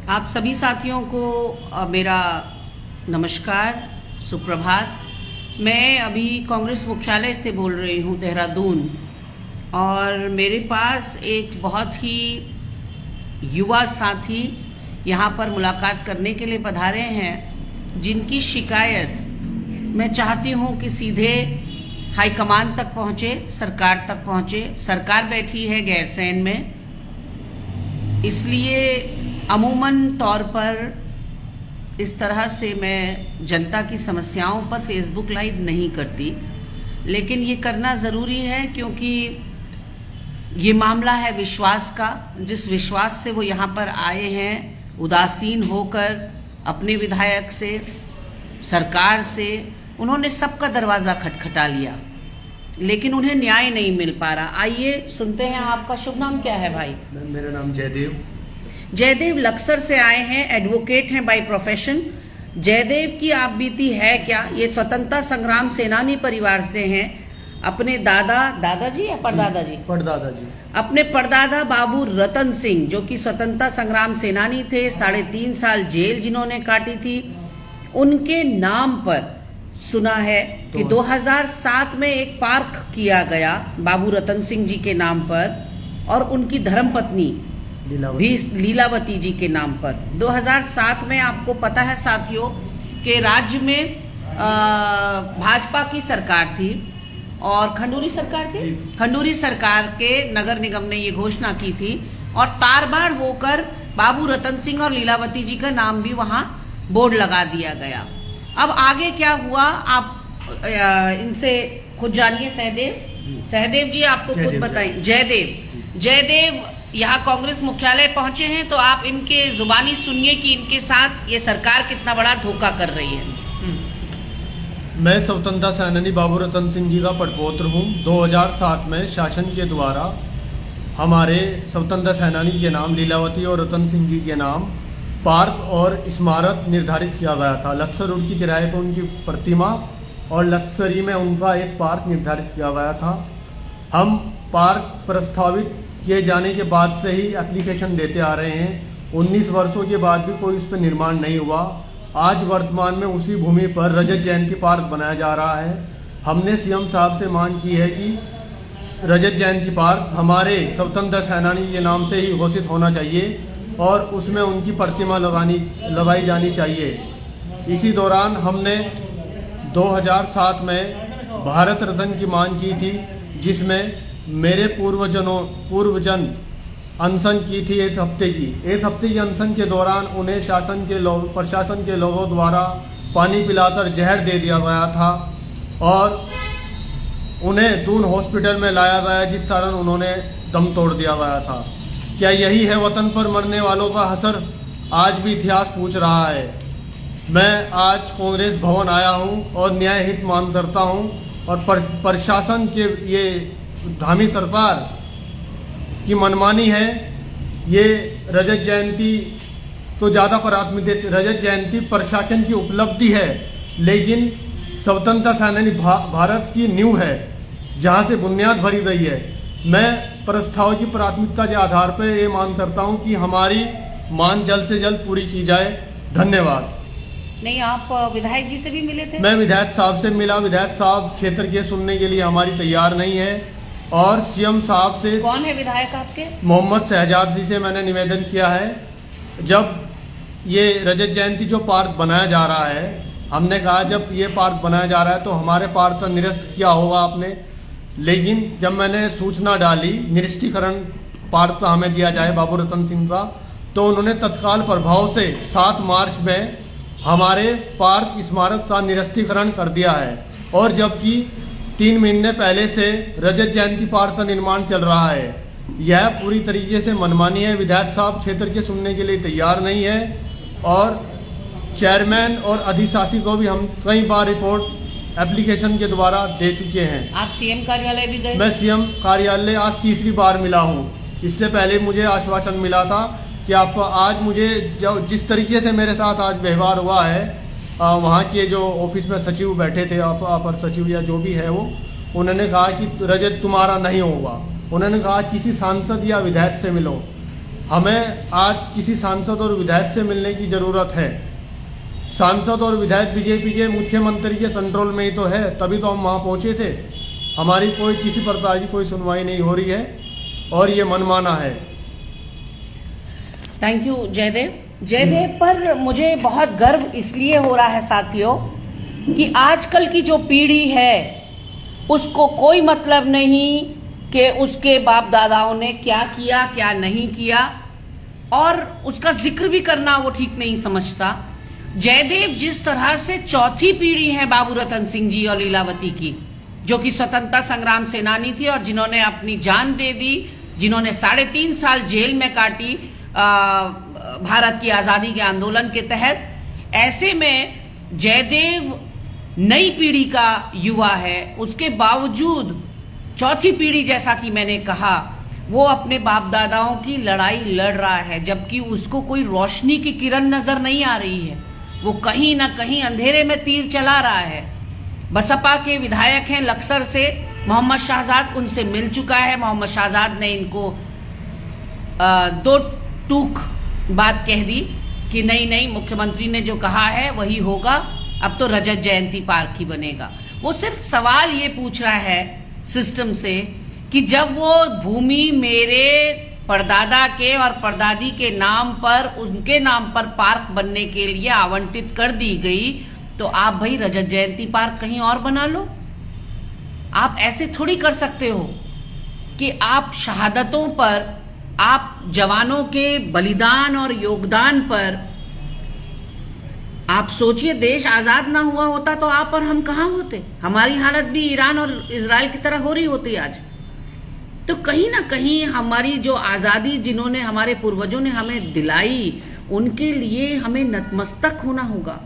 आप सभी साथियों को मेरा नमस्कार, सुप्रभात। मैं अभी कांग्रेस मुख्यालय से बोल रही हूँ, देहरादून, और मेरे पास एक बहुत ही युवा साथी यहाँ पर मुलाकात करने के लिए पधारे हैं, जिनकी शिकायत मैं चाहती हूँ कि सीधे हाईकमान तक पहुँचे, सरकार तक पहुँचे। सरकार बैठी है गैरसैंण में, इसलिए अमूमन तौर पर इस तरह से मैं जनता की समस्याओं पर फेसबुक लाइव नहीं करती, लेकिन ये करना ज़रूरी है क्योंकि ये मामला है विश्वास का। जिस विश्वास से वो यहाँ पर आए हैं, उदासीन होकर अपने विधायक से, सरकार से, उन्होंने सबका दरवाज़ा खटखटा लिया, लेकिन उन्हें न्याय नहीं मिल पा रहा। आइए सुनते हैं। आपका शुभ नाम क्या है भाई? मेरा नाम जयदेव। जयदेव लक्सर से आए हैं, एडवोकेट हैं बाय प्रोफेशन। जयदेव की आप बीती है क्या? ये स्वतंत्रता संग्राम सेनानी परिवार से हैं। अपने दादाजी या परदादाजी? परदादाजी। अपने परदादा बाबू रतन सिंह, जो कि स्वतंत्रता संग्राम सेनानी थे, 3.5 साल जेल जिन्होंने काटी थी, उनके नाम पर सुना है कि 2007 में एक पार्क किया गया बाबू रतन सिंह जी के नाम पर, और उनकी धर्मपत्नी भी लीलावती जी के नाम पर। 2007 में आपको पता है साथियों कि राज्य में भाजपा की सरकार थी और खंडूरी सरकार के नगर निगम ने ये घोषणा की थी, और तारबाड़ होकर बाबू रतन सिंह और लीलावती जी का नाम भी वहां बोर्ड लगा दिया गया। अब आगे क्या हुआ, आप इनसे खुद जानिए। सहदेव जी आपको खुद बताएं। जयदेव यहाँ कांग्रेस मुख्यालय पहुंचे हैं, तो आप इनके जुबानी सुनिए कि इनके साथ ये सरकार कितना बड़ा धोखा कर रही है। मैं स्वतंत्रता सेनानी बाबू रतन सिंह जी का पटपुत्र हूँ। 2007 में शासन के द्वारा हमारे स्वतंत्रता सेनानी के नाम लीलावती और रतन सिंह जी के नाम पार्क और स्मारक निर्धारित किया गया था। लक्सर रोड की किराए पर उनकी प्रतिमा और लक्सरी में उनका एक पार्क निर्धारित किया गया था। हम पार्क प्रस्तावित किए जाने के बाद से ही एप्लीकेशन देते आ रहे हैं। 19 वर्षों के बाद भी कोई उस पर निर्माण नहीं हुआ। आज वर्तमान में उसी भूमि पर रजत जयंती पार्क बनाया जा रहा है। हमने सीएम साहब से मांग की है कि रजत जयंती पार्क हमारे स्वतंत्रता सेनानी के नाम से ही घोषित होना चाहिए और उसमें उनकी प्रतिमा लगाई जानी चाहिए। इसी दौरान हमने 2007 में भारत रत्न की मांग की थी, जिसमें मेरे पूर्वजन अनशन की थी 1 हफ्ते की। 1 हफ्ते की अनशन के दौरान उन्हें प्रशासन के लोगों द्वारा पानी पिलाकर जहर दे दिया गया था और उन्हें दून हॉस्पिटल में लाया गया, जिस कारण उन्होंने दम तोड़ दिया गया था। क्या यही है वतन पर मरने वालों का हसर? आज भी इतिहास पूछ रहा है। मैं आज कांग्रेस भवन आया हूं और न्याय हित मांग करता हूं, और प्रशासन के ये धामी सरकार की मनमानी है। ये रजत जयंती तो ज़्यादा प्राथमिकता देती। रजत जयंती प्रशासन की उपलब्धि है, लेकिन स्वतंत्रता सेनानी भारत की नींव है, जहां से बुनियाद भरी गई है। मैं प्रस्ताव की प्राथमिकता के आधार पर ये मांग करता हूं कि हमारी मांग जल्द से जल्द पूरी की जाए। धन्यवाद। नहीं, आप विधायक जी से भी मिले थे? मैं विधायक साहब से मिला। विधायक साहब क्षेत्र के सुनने के लिए हमारी तैयार नहीं है, और सीएम साहब से। कौन है विधायक आपके? मोहम्मद शहजाद जी से मैंने निवेदन किया है। जब ये रजत जयंती जो पार्क बनाया जा रहा है, हमने कहा जब ये पार्क बनाया जा रहा है तो हमारे पार्क का निरस्त किया होगा आपने, लेकिन जब मैंने सूचना डाली निरस्तीकरण पार्क का हमें दिया जाए बाबू रतन सिंह का, तो उन्होंने तत्काल प्रभाव से 7 मार्च में हमारे पार्क स्मारक का निरस्तीकरण कर दिया है, और जबकि 3 महीने पहले से रजत जयंती पार्क का निर्माण चल रहा है। यह पूरी तरीके से मनमानी है। विधायक साहब क्षेत्र के सुनने के लिए तैयार नहीं है, और चेयरमैन और अधिशासी को भी हम कई बार रिपोर्ट एप्लीकेशन के द्वारा दे चुके हैं। आप सीएम कार्यालय भी गए? मैं सीएम कार्यालय आज 3री बार मिला हूँ। इससे पहले मुझे आश्वासन मिला था कि आप आज मुझे जिस तरीके से मेरे साथ आज व्यवहार हुआ है, वहाँ के जो ऑफिस में सचिव बैठे थे, अपर सचिव या जो भी है वो, उन्होंने कहा कि रजत तुम्हारा नहीं होगा। उन्होंने कहा किसी सांसद या विधायक से मिलो। हमें आज किसी सांसद और विधायक से मिलने की जरूरत है। सांसद और विधायक बीजेपी के मुख्यमंत्री के कंट्रोल में ही तो है, तभी तो हम वहाँ पहुँचे थे। हमारी कोई किसी प्रकार की कोई सुनवाई नहीं हो रही है और ये मनमाना है। Thank you Jaydev. जयदेव पर मुझे बहुत गर्व इसलिए हो रहा है साथियों कि आजकल की जो पीढ़ी है उसको कोई मतलब नहीं कि उसके बाप दादाओं ने क्या किया क्या नहीं किया, और उसका जिक्र भी करना वो ठीक नहीं समझता। जयदेव जिस तरह से चौथी पीढ़ी है बाबू रतन सिंह जी और लीलावती की, जो कि स्वतंत्रता संग्राम सेनानी थी और जिन्होंने अपनी जान दे दी, जिन्होंने 3.5 साल जेल में काटी भारत की आजादी के आंदोलन के तहत। ऐसे में जयदेव नई पीढ़ी का युवा है, उसके बावजूद चौथी पीढ़ी जैसा कि मैंने कहा वो अपने बाप दादाओं की लड़ाई लड़ रहा है, जबकि उसको कोई रोशनी की किरण नजर नहीं आ रही है। वो कहीं ना कहीं अंधेरे में तीर चला रहा है। बसपा के विधायक हैं लक्सर से मोहम्मद शाहजाद, उनसे मिल चुका है। मोहम्मद शाहजाद ने इनको 2 टूक बात कह दी कि नहीं मुख्यमंत्री ने जो कहा है वही होगा, अब तो रजत जयंती पार्क ही बनेगा। वो सिर्फ सवाल ये पूछ रहा है सिस्टम से कि जब वो भूमि मेरे परदादा के और परदादी के नाम पर, उनके नाम पर पार्क बनने के लिए आवंटित कर दी गई, तो आप भाई रजत जयंती पार्क कहीं और बना लो। आप ऐसे थोड़ी कर सकते हो कि आप शहादतों पर, आप जवानों के बलिदान और योगदान पर, आप सोचिए देश आजाद ना हुआ होता तो आप और हम कहां होते। हमारी हालत भी ईरान और इजराइल की तरह हो रही होती आज। तो कहीं ना कहीं हमारी जो आजादी जिन्होंने, हमारे पूर्वजों ने हमें दिलाई, उनके लिए हमें नतमस्तक होना होगा,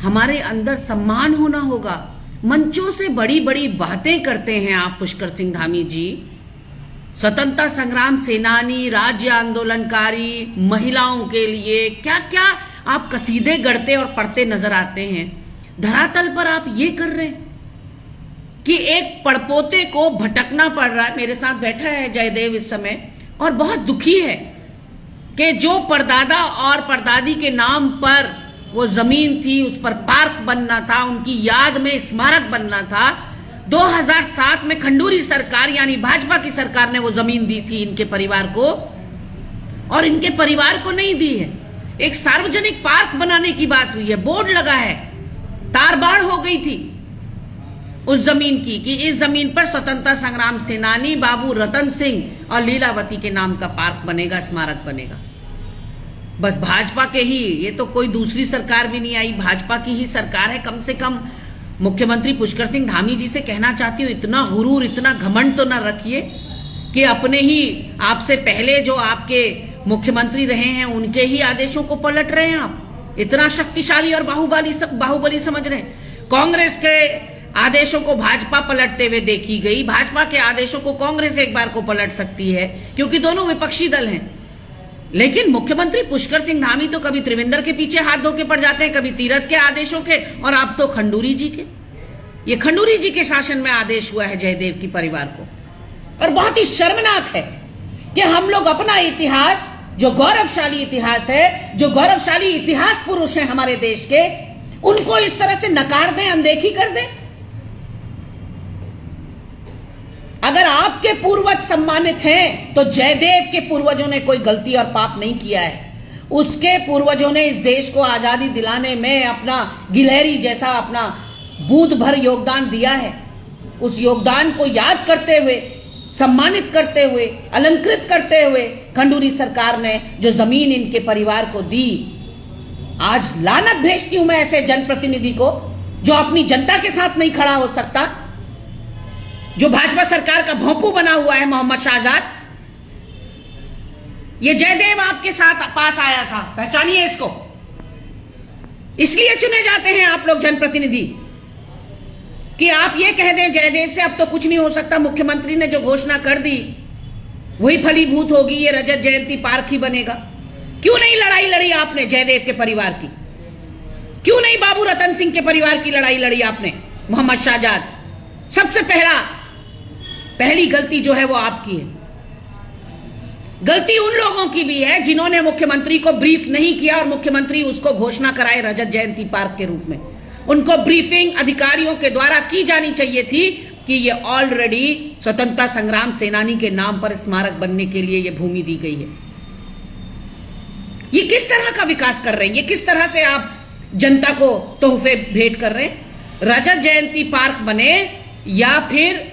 हमारे अंदर सम्मान होना होगा। मंचों से बड़ी बड़ी बातें करते हैं आप पुष्कर सिंह धामी जी, स्वतंत्रता संग्राम सेनानी, राज्य आंदोलनकारी, महिलाओं के लिए क्या क्या आप कसीदे गढ़ते और पढ़ते नजर आते हैं। धरातल पर आप ये कर रहे हैं कि एक पड़पोते को भटकना पड़ रहा है। मेरे साथ बैठा है जयदेव इस समय और बहुत दुखी है कि जो परदादा और परदादी के नाम पर वो जमीन थी, उस पर पार्क बनना था, उनकी याद में स्मारक बनना था। 2007 में खंडूरी सरकार यानी भाजपा की सरकार ने वो जमीन दी थी इनके परिवार को, और इनके परिवार को नहीं दी है। एक सार्वजनिक पार्क बनाने की बात हुई है, बोर्ड लगा है, तारबाड़ हो गई थी उस जमीन की कि इस जमीन पर स्वतंत्रता संग्राम सेनानी बाबू रतन सिंह और लीलावती के नाम का पार्क बनेगा, स्मारक बनेगा। बस भाजपा के ही, ये तो कोई दूसरी सरकार भी नहीं आई, भाजपा की ही सरकार है। कम से कम मुख्यमंत्री पुष्कर सिंह धामी जी से कहना चाहती हूँ, इतना हुरूर, इतना घमंड तो ना रखिए कि अपने ही, आपसे पहले जो आपके मुख्यमंत्री रहे हैं उनके ही आदेशों को पलट रहे हैं आप। इतना शक्तिशाली और बाहुबली समझ रहे हैं। कांग्रेस के आदेशों को भाजपा पलटते हुए देखी गई, भाजपा के आदेशों को कांग्रेस एक बार को पलट सकती है क्योंकि दोनों विपक्षी दल हैं। लेकिन मुख्यमंत्री पुष्कर सिंह धामी तो कभी त्रिवेंद्र के पीछे हाथ धो के पड़ जाते हैं, कभी तीरथ के आदेशों के, और अब तो खंडूरी जी के। ये खंडूरी जी के शासन में आदेश हुआ है जयदेव की परिवार को। और बहुत ही शर्मनाक है कि हम लोग अपना इतिहास, जो गौरवशाली इतिहास है, जो गौरवशाली इतिहास पुरुष है हमारे देश के, उनको इस तरह से नकार दें, अनदेखी कर दें। अगर आपके पूर्वज सम्मानित हैं तो जयदेव के पूर्वजों ने कोई गलती और पाप नहीं किया है। उसके पूर्वजों ने इस देश को आजादी दिलाने में अपना गिलहरी जैसा अपना बूंद भर योगदान दिया है। उस योगदान को याद करते हुए, सम्मानित करते हुए, अलंकृत करते हुए खंडूरी सरकार ने जो जमीन इनके परिवार को दी, आज लानत भेजती हूं मैं ऐसे जनप्रतिनिधि को जो अपनी जनता के साथ नहीं खड़ा हो सकता, जो भाजपा सरकार का भोंपू बना हुआ है मोहम्मद शाहजाद। ये जयदेव आपके साथ पास आया था, पहचानिए इसको। इसलिए चुने जाते हैं आप लोग जनप्रतिनिधि कि आप ये कह दें जयदेव से अब तो कुछ नहीं हो सकता, मुख्यमंत्री ने जो घोषणा कर दी वही फलीभूत होगी, ये रजत जयंती पार्क ही बनेगा। क्यों नहीं लड़ाई लड़ी आपने जयदेव के परिवार की? क्यों नहीं बाबू रतन सिंह के परिवार की लड़ाई लड़ी आपने? मोहम्मद शाहजाद, सबसे पहली गलती जो है वो आपकी है। गलती उन लोगों की भी है जिन्होंने मुख्यमंत्री को ब्रीफ नहीं किया और मुख्यमंत्री उसको घोषणा कराए रजत जयंती पार्क के रूप में। उनको ब्रीफिंग अधिकारियों के द्वारा की जानी चाहिए थी कि ये ऑलरेडी स्वतंत्रता संग्राम सेनानी के नाम पर स्मारक बनने के लिए ये भूमि दी गई है। ये किस तरह का विकास कर रहे हैं? ये किस तरह से आप जनता को तोहफे भेंट कर रहे हैं? रजत जयंती पार्क बने या फिर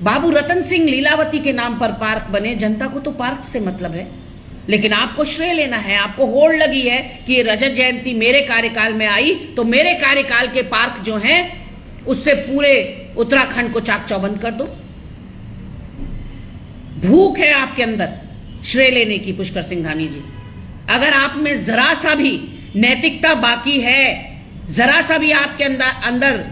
बाबू रतन सिंह लीलावती के नाम पर पार्क बने, जनता को तो पार्क से मतलब है, लेकिन आपको श्रेय लेना है। आपको होड़ लगी है कि रजत जयंती मेरे कार्यकाल में आई तो मेरे कार्यकाल के पार्क जो हैं उससे पूरे उत्तराखंड को चाक चौबंद कर दो। भूख है आपके अंदर श्रेय लेने की पुष्कर सिंह धामी जी। अगर आप में जरा सा भी नैतिकता बाकी है, जरा सा भी आपके अंदर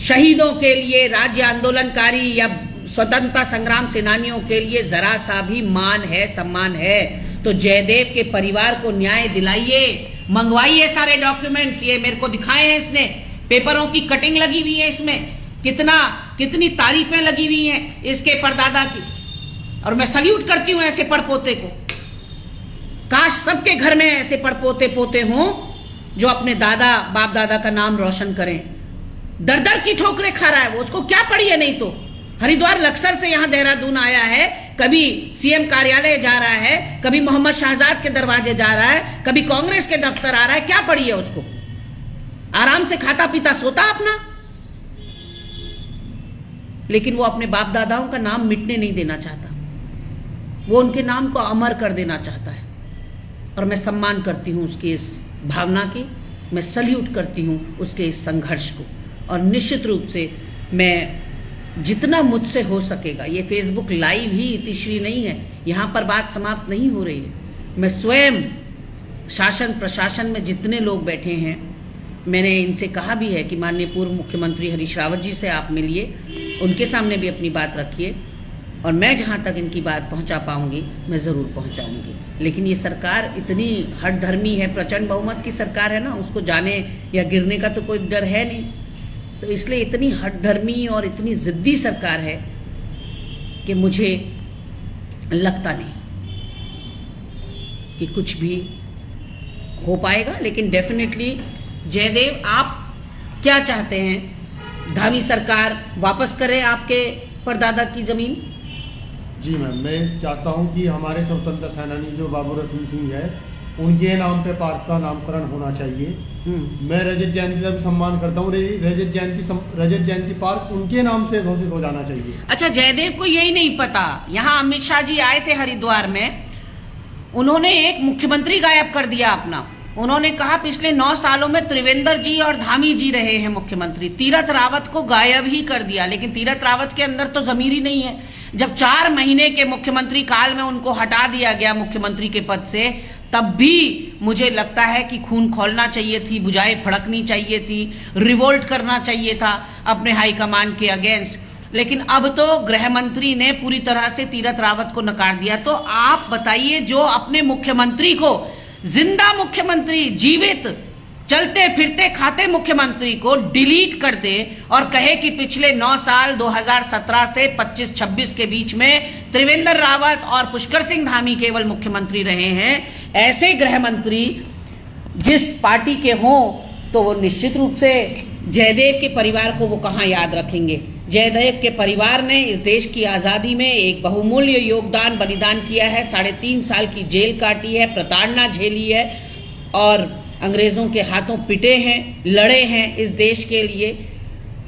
शहीदों के लिए, राज्य आंदोलनकारी या स्वतंत्रता संग्राम सेनानियों के लिए जरा सा भी मान है, सम्मान है, तो जयदेव के परिवार को न्याय दिलाइए, मंगवाइए सारे डॉक्यूमेंट्स। ये मेरे को दिखाए हैं इसने, पेपरों की कटिंग लगी हुई है इसमें, कितनी तारीफें लगी हुई हैं इसके परदादा की, और मैं सल्यूट करती हूं ऐसे पड़पोते को। काश सबके घर में ऐसे पड़पोते हों जो अपने दादा बाप दादा का नाम रोशन करें। दर दर की ठोकरें खा रहा है वो, उसको क्या पड़ी है? नहीं तो हरिद्वार लक्सर से यहां देहरादून आया है, कभी सीएम कार्यालय जा रहा है, कभी मोहम्मद शहजाद के दरवाजे जा रहा है, कभी कांग्रेस के दफ्तर आ रहा है। क्या पड़ी है उसको? आराम से खाता पीता सोता अपना, लेकिन वो अपने बाप दादाओं का नाम मिटने नहीं देना चाहता, वो उनके नाम को अमर कर देना चाहता है। और मैं सम्मान करती हूं उसकी इस भावना की, मैं सल्यूट करती हूं उसके इस संघर्ष को। और निश्चित रूप से मैं जितना मुझसे हो सकेगा, ये फेसबुक लाइव ही इतिश्री नहीं है, यहां पर बात समाप्त नहीं हो रही है। मैं स्वयं शासन प्रशासन में जितने लोग बैठे हैं, मैंने इनसे कहा भी है कि माननीय पूर्व मुख्यमंत्री हरीश रावत जी से आप मिलिए, उनके सामने भी अपनी बात रखिए, और मैं जहां तक इनकी बात पहुंचा पाऊंगी मैं जरूर पहुंचाऊंगी। लेकिन ये सरकार इतनी हठधर्मी है, प्रचंड बहुमत की सरकार है ना, उसको जाने या गिरने का तो कोई डर है नहीं, तो इसलिए इतनी हठधर्मी और इतनी जिद्दी सरकार है कि मुझे लगता नहीं कि कुछ भी हो पाएगा। लेकिन डेफिनेटली जयदेव, आप क्या चाहते हैं? धामी सरकार वापस करे आपके परदादा की जमीन? जी मैम, मैं चाहता हूं कि हमारे स्वतंत्रता सेनानी जो बाबू रतन सिंह है, उनके नाम पे पार्क का नामकरण होना चाहिए। मैं रजत जयंती का भी सम्मान करता हूँ, रजत जयंती पार्क उनके नाम से घोषित हो जाना चाहिए। अच्छा, जयदेव को यही नहीं पता, यहाँ अमित शाह जी आए थे हरिद्वार में, उन्होंने एक मुख्यमंत्री गायब कर दिया अपना। उन्होंने कहा पिछले 9 सालों में त्रिवेंद्र जी और धामी जी रहे हैं मुख्यमंत्री, तीरथ रावत को गायब ही कर दिया। लेकिन तीरथ रावत के अंदर तो जमीर ही नहीं है। जब 4 महीने के मुख्यमंत्री काल में उनको हटा दिया गया मुख्यमंत्री के पद से, तब भी मुझे लगता है कि खून खौलना चाहिए थी, भुजाएं फड़कनी चाहिए थी, रिवोल्ट करना चाहिए था अपने हाईकमान के अगेंस्ट। लेकिन अब तो गृह मंत्री ने पूरी तरह से तीरथ रावत को नकार दिया। तो आप बताइए, जो अपने मुख्यमंत्री को, जिंदा मुख्यमंत्री, जीवित चलते फिरते खाते मुख्यमंत्री को डिलीट कर दे और कहे कि पिछले 9 साल 2017 से 25-26 के बीच में त्रिवेंद्र रावत और पुष्कर सिंह धामी केवल मुख्यमंत्री रहे हैं, ऐसे गृह मंत्री जिस पार्टी के हों तो वो निश्चित रूप से जयदेव के परिवार को वो कहां याद रखेंगे। जयदेव के परिवार ने इस देश की आजादी में एक बहुमूल्य योगदान, बलिदान किया है, 3.5 साल की जेल काटी है, प्रताड़ना झेली है और अंग्रेजों के हाथों पिटे हैं, लड़े हैं इस देश के लिए।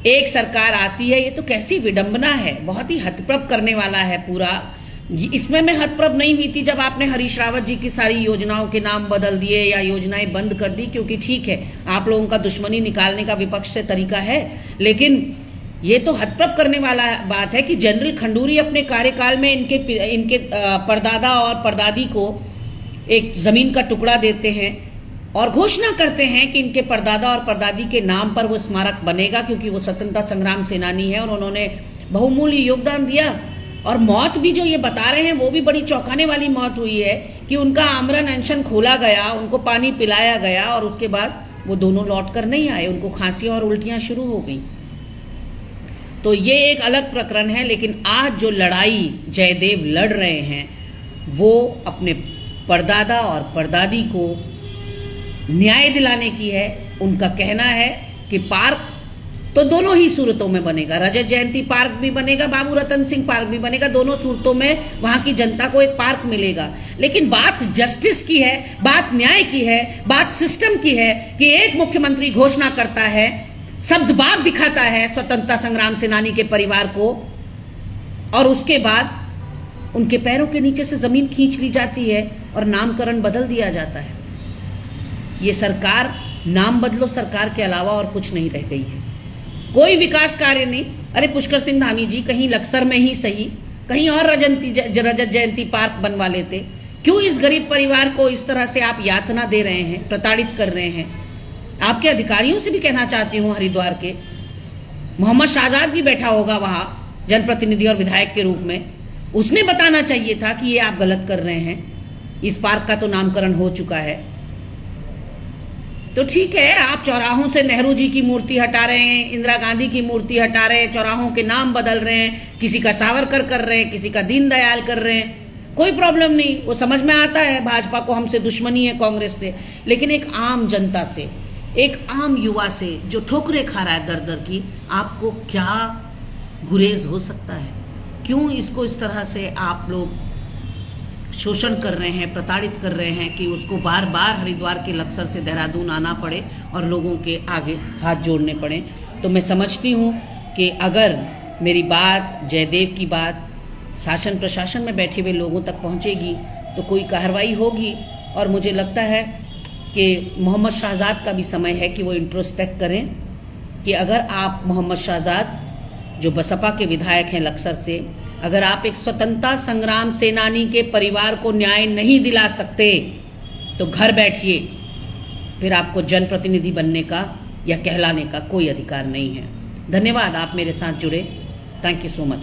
एक सरकार आती है, ये तो कैसी विडंबना है, बहुत ही हतप्रभ करने वाला है पूरा। इसमें मैं हतप्रभ नहीं हुई थी जब आपने हरीश रावत जी की सारी योजनाओं के नाम बदल दिए या योजनाएं बंद कर दी, क्योंकि ठीक है आप लोगों का दुश्मनी निकालने का विपक्ष से तरीका है, लेकिन ये तो हतप्रभ करने वाला बात है कि जनरल खंडूरी अपने कार्यकाल में इनके परदादा और परदादी को एक जमीन का टुकड़ा देते हैं और घोषणा करते हैं कि इनके परदादा और परदादी के नाम पर वो स्मारक बनेगा, क्योंकि वो स्वतंत्रता संग्राम सेनानी है और उन्होंने बहुमूल्य योगदान दिया। और मौत भी जो ये बता रहे हैं वो भी बड़ी चौंकाने वाली मौत हुई है कि उनका आमरण अनशन खोला गया, उनको पानी पिलाया गया और उसके बाद वो दोनों लौट कर नहीं आए, उनको खांसी और उल्टियां शुरू हो गई। तो ये एक अलग प्रकरण है। लेकिन आज जो लड़ाई जयदेव लड़ रहे हैं वो अपने परदादा और परदादी को न्याय दिलाने की है। उनका कहना है कि पार्क तो दोनों ही सूरतों में बनेगा, रजत जयंती पार्क भी बनेगा, बाबू रतन सिंह पार्क भी बनेगा, दोनों सूरतों में वहां की जनता को एक पार्क मिलेगा। लेकिन बात जस्टिस की है, बात न्याय की है, बात सिस्टम की है कि एक मुख्यमंत्री घोषणा करता है, सब्ज बाग दिखाता है स्वतंत्रता संग्राम सेनानी के परिवार को, और उसके बाद उनके पैरों के नीचे से जमीन खींच ली जाती है और नामकरण बदल दिया जाता है। ये सरकार नाम बदलो सरकार के अलावा और कुछ नहीं रह गई है। कोई विकास कार्य नहीं। अरे पुष्कर सिंह धामी जी, कहीं लक्सर में ही सही, कहीं और रजत जयंती पार्क बनवा लेते। क्यों इस गरीब परिवार को इस तरह से आप यातना दे रहे हैं, प्रताड़ित कर रहे हैं? आपके अधिकारियों से भी कहना चाहती हूं, हरिद्वार के मोहम्मद शाहजाद भी बैठा होगा वहां जनप्रतिनिधि और विधायक के रूप में, उसने बताना चाहिए था कि ये आप गलत कर रहे हैं। इस पार्क का तो नामकरण हो चुका है। तो ठीक है, आप चौराहों से नेहरू जी की मूर्ति हटा रहे हैं, इंदिरा गांधी की मूर्ति हटा रहे हैं, चौराहों के नाम बदल रहे हैं, किसी का सावरकर कर रहे हैं, किसी का दीनदयाल कर रहे हैं, कोई प्रॉब्लम नहीं। वो समझ में आता है भाजपा को हमसे दुश्मनी है, कांग्रेस से। लेकिन एक आम जनता से, एक आम युवा से जो ठोकरें खा रहा है दर दर की, आपको क्या गुरेज हो सकता है? क्यों इसको इस तरह से आप लोग शोषण कर रहे हैं, प्रताड़ित कर रहे हैं कि उसको बार बार हरिद्वार के लक्सर से देहरादून आना पड़े और लोगों के आगे हाथ जोड़ने पड़े? तो मैं समझती हूँ कि अगर मेरी बात, जयदेव की बात शासन प्रशासन में बैठे हुए लोगों तक पहुँचेगी तो कोई कार्रवाई होगी। और मुझे लगता है कि मोहम्मद शाहजाद का भी समय है कि वो इंट्रोस्पेक्ट करें कि अगर आप मोहम्मद शाहजाद जो बसपा के विधायक हैं लक्सर से, अगर आप एक स्वतंत्रता संग्राम सेनानी के परिवार को न्याय नहीं दिला सकते तो घर बैठिए, फिर आपको जनप्रतिनिधि बनने का या कहलाने का कोई अधिकार नहीं है। धन्यवाद, आप मेरे साथ जुड़े। Thank you so much.